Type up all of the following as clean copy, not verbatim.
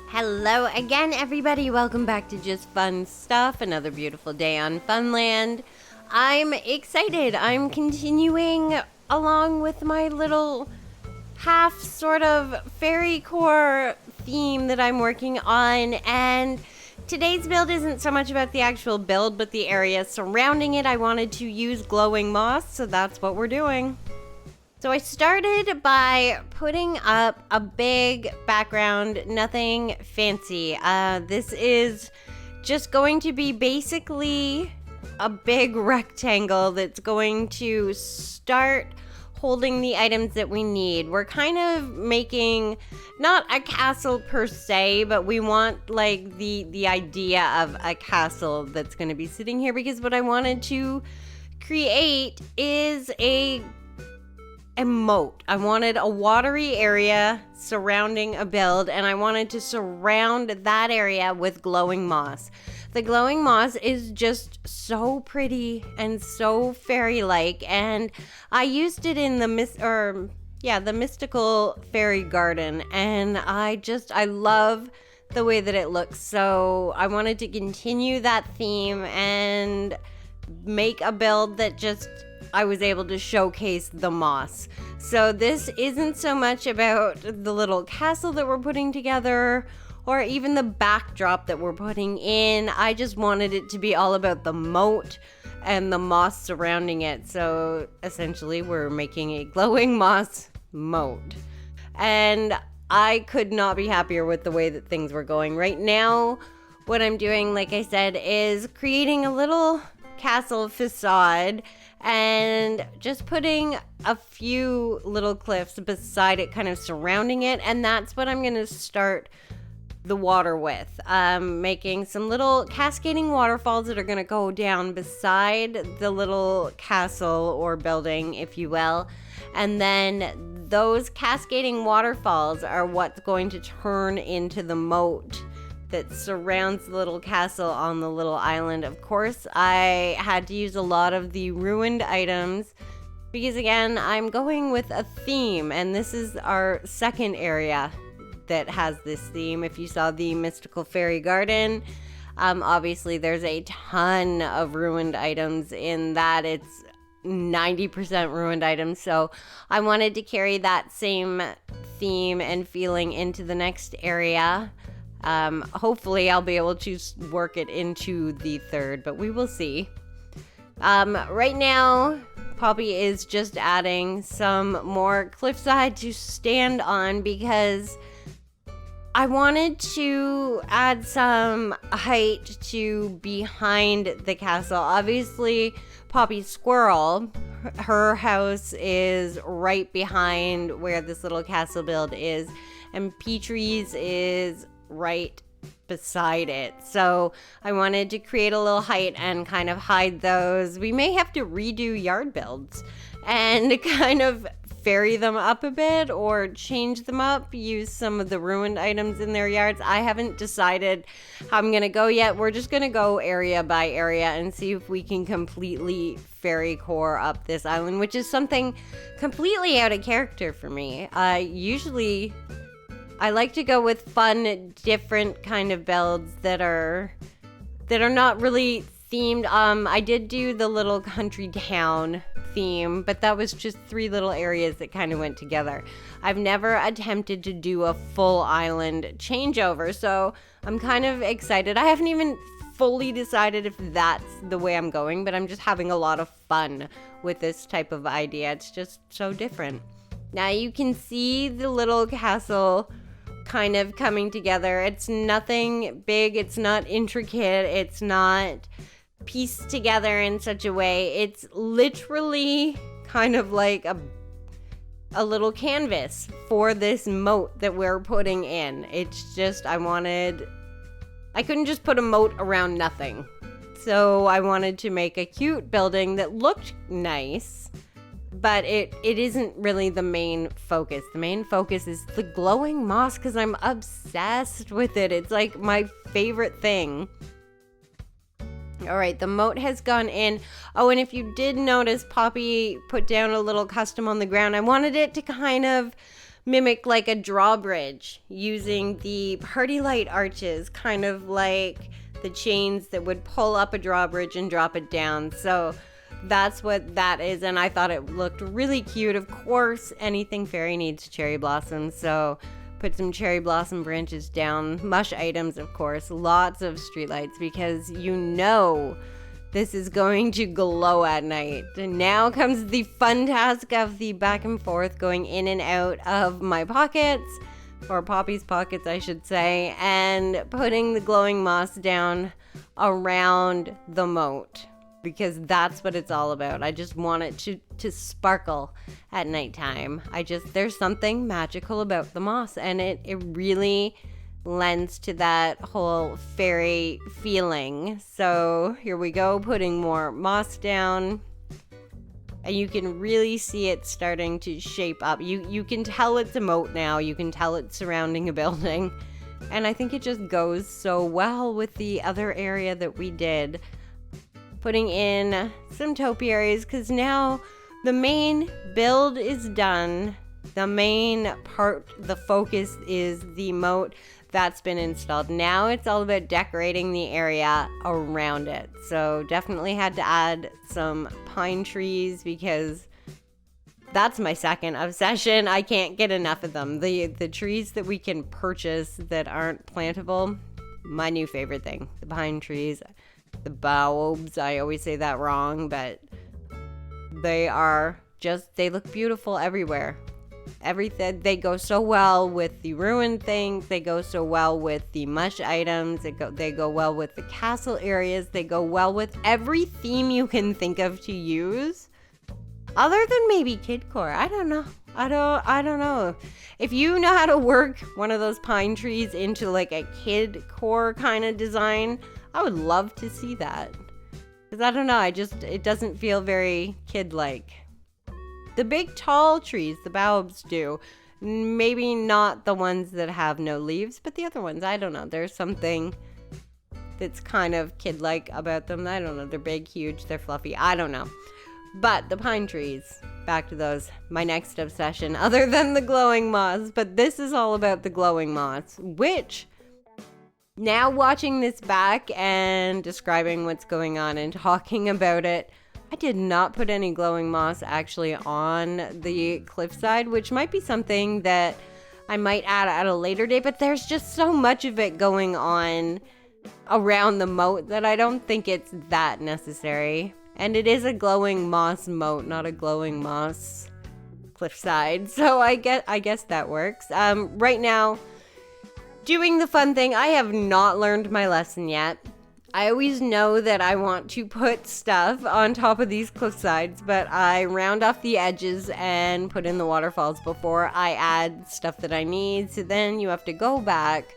Hello again, everybody. Welcome back to Just Fun Stuff. Another beautiful day on Funland. I'm excited. I'm continuing along with my little half sort of fairy core theme that I'm working on. And today's build isn't so much about the actual build, but the area surrounding it. I wanted to use glowing moss, so that's what we're doing. So I started by putting up a big background, nothing fancy. This is just going to be basically a big rectangle that's going to start holding the items that we need. We're kind of making not a castle per se, but we want like the idea of a castle that's going to be sitting here, because what I wanted to create is a moat. I wanted a watery area surrounding a build, and I wanted to surround that area with glowing moss. The glowing moss is just so pretty and so fairy-like, and I used it in the mystical fairy garden, and I love the way that it looks. So I wanted to continue that theme and make a build that just I was able to showcase the moss. So this isn't so much about the little castle that we're putting together or even the backdrop that we're putting in. I just wanted it to be all about the moat and the moss surrounding it. So essentially we're making a glowing moss moat. And I could not be happier with the way that things were going. Right now, what I'm doing, like I said, is creating a little castle facade and just putting a few little cliffs beside it, kind of surrounding it, and that's what I'm going to start the water with. Making some little cascading waterfalls that are going to go down beside the little castle or building, if you will, and then those cascading waterfalls are what's going to turn into the moat that surrounds the little castle on the little island. Of course, I had to use a lot of the ruined items because, again, I'm going with a theme, and this is our second area that has this theme. If you saw the mystical fairy garden, obviously there's a ton of ruined items in that. It's 90% ruined items, so I wanted to carry that same theme and feeling into the next area. Hopefully I'll be able to work it into the third, but we will see. Right now, Poppy is just adding some more cliffside to stand on because I wanted to add some height to behind the castle. Obviously, Poppy's squirrel, her house is right behind where this little castle build is, and Petrie's is right beside it. So I wanted to create a little height and kind of hide those. We may have to redo yard builds and kind of fairy them up a bit or change them up, use some of the ruined items in their yards. I haven't decided how I'm gonna go yet. We're just gonna go area by area and see if we can completely fairy core up this island, which is something completely out of character for me. I like to go with fun, different kind of builds that are not really themed. I did do the little country town theme, but that was just 3 little areas that kind of went together. I've never attempted to do a full island changeover, so I'm kind of excited. I haven't even fully decided if that's the way I'm going, but I'm just having a lot of fun with this type of idea. It's just so different. Now you can see the little castle kind of coming together. It's nothing big, it's not intricate, it's not pieced together in such a way. It's literally kind of like a little canvas for this moat that we're putting in. It's just, I couldn't just put a moat around nothing. So I wanted to make a cute building that looked nice, but it isn't really the main focus. The main focus is the glowing moss because I'm obsessed with it. It's like my favorite thing. All right, the moat has gone in. Oh, and if you did notice, Poppy put down a little custom on the ground. I wanted it to kind of mimic like a drawbridge using the party light arches, kind of like the chains that would pull up a drawbridge and drop it down. So that's what that is, and I thought it looked really cute. Of course, anything fairy needs cherry blossoms, so put some cherry blossom branches down. Mush items, of course, lots of streetlights, because you know this is going to glow at night. And now comes the fun task of the back and forth, going in and out of my pockets, or Poppy's pockets, I should say, and putting the glowing moss down around the moat, because that's what it's all about. I just want it to sparkle at nighttime. There's something magical about the moss, and it really lends to that whole fairy feeling. So here we go, putting more moss down, and you can really see it starting to shape up. You can tell it's a moat now. You can tell it's surrounding a building, and I think it just goes so well with the other area that we did. Putting in some topiaries, because now the main build is done. The main part, the focus, is the moat that's been installed. Now it's all about decorating the area around it. So definitely had to add some pine trees, because that's my second obsession. I can't get enough of them. The trees that we can purchase that aren't plantable, my new favorite thing. The pine trees, the baobabs, I always say that wrong, but they look beautiful everywhere. Everything, they go so well with the ruined things, they go so well with the mush items, they go well with the castle areas, they go well with every theme you can think of to use, other than maybe kidcore. I don't know. I don't know. If you know how to work one of those pine trees into like a kidcore kind of design, I would love to see that. Because I don't know, it doesn't feel very kid-like. The big tall trees, the baobabs do. Maybe not the ones that have no leaves, but the other ones, I don't know. There's something that's kind of kid-like about them. I don't know. They're big, huge, they're fluffy. I don't know. But the pine trees, back to those, my next obsession, other than the glowing moss. But this is all about the glowing moss, which, now watching this back and describing what's going on and talking about it, I did not put any glowing moss actually on the cliffside, which might be something that I might add at a later date, but there's just so much of it going on around the moat that I don't think it's that necessary. And it is a glowing moss moat, not a glowing moss cliffside, so I guess that works. Right now, doing the fun thing, I have not learned my lesson yet. I always know that I want to put stuff on top of these cliff sides, but I round off the edges and put in the waterfalls before I add stuff that I need. So then you have to go back,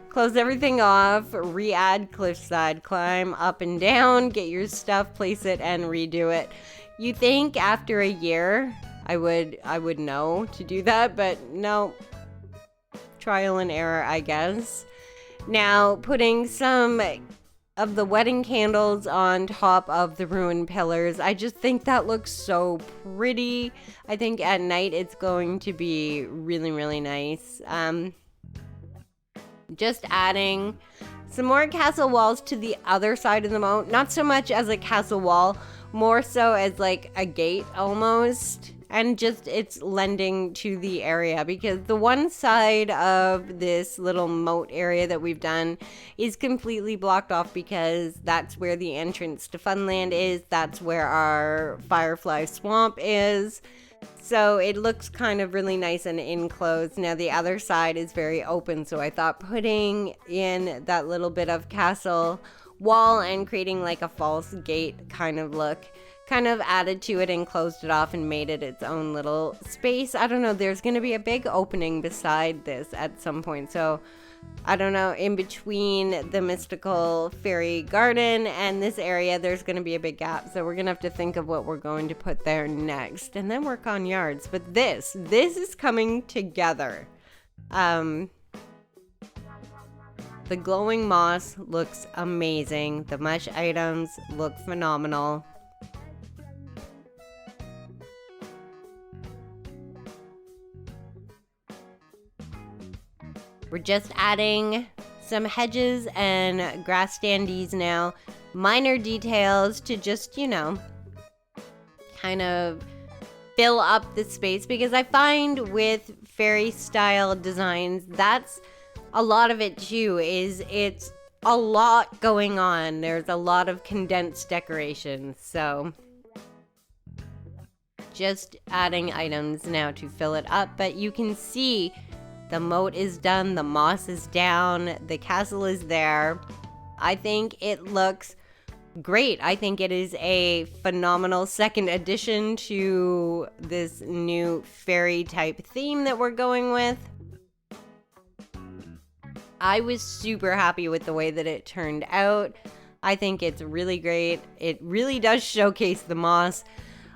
close everything off, re-add cliffside, climb up and down, get your stuff, place it, and redo it. You think after a year I would know to do that, but no. Trial and error, I guess. Now, putting some of the wedding candles on top of the ruined pillars. I just think that looks so pretty. I think at night it's going to be really, really nice. Just adding some more castle walls to the other side of the moat. Not so much as a castle wall, more so as like a gate almost. And just it's lending to the area, because the one side of this little moat area that we've done is completely blocked off, because that's where the entrance to Funland is. That's where our Firefly Swamp is. So it looks kind of really nice and enclosed. Now the other side is very open, so I thought putting in that little bit of castle wall and creating like a false gate kind of look kind of added to it and closed it off and made it its own little space. I don't know, there's going to be a big opening beside this at some point, so I don't know, in between the mystical fairy garden and this area, there's going to be a big gap, so we're going to have to think of what we're going to put there next and then work on yards. But this is coming together. The glowing moss looks amazing. The mush items look phenomenal. We're just adding some hedges and grass standees now. Minor details to just, you know, kind of fill up the space, because I find with fairy style designs, that's a lot of it too, is it's a lot going on. There's a lot of condensed decorations, so just adding items now to fill it up. But you can see the moat is done, the moss is down, the castle is there. I think it looks great. I think it is a phenomenal second addition to this new fairy type theme that we're going with. I was super happy with the way that it turned out. I think it's really great. It really does showcase the moss.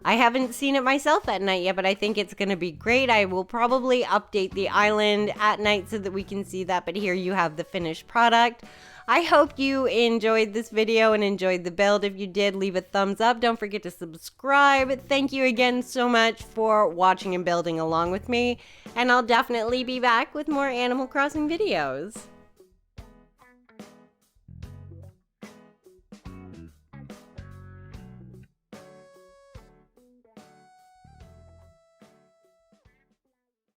I haven't seen it myself at night yet, but I think it's going to be great. I will probably update the island at night so that we can see that, but here you have the finished product. I hope you enjoyed this video and enjoyed the build. If you did, leave a thumbs up. Don't forget to subscribe. Thank you again so much for watching and building along with me, and I'll definitely be back with more Animal Crossing videos.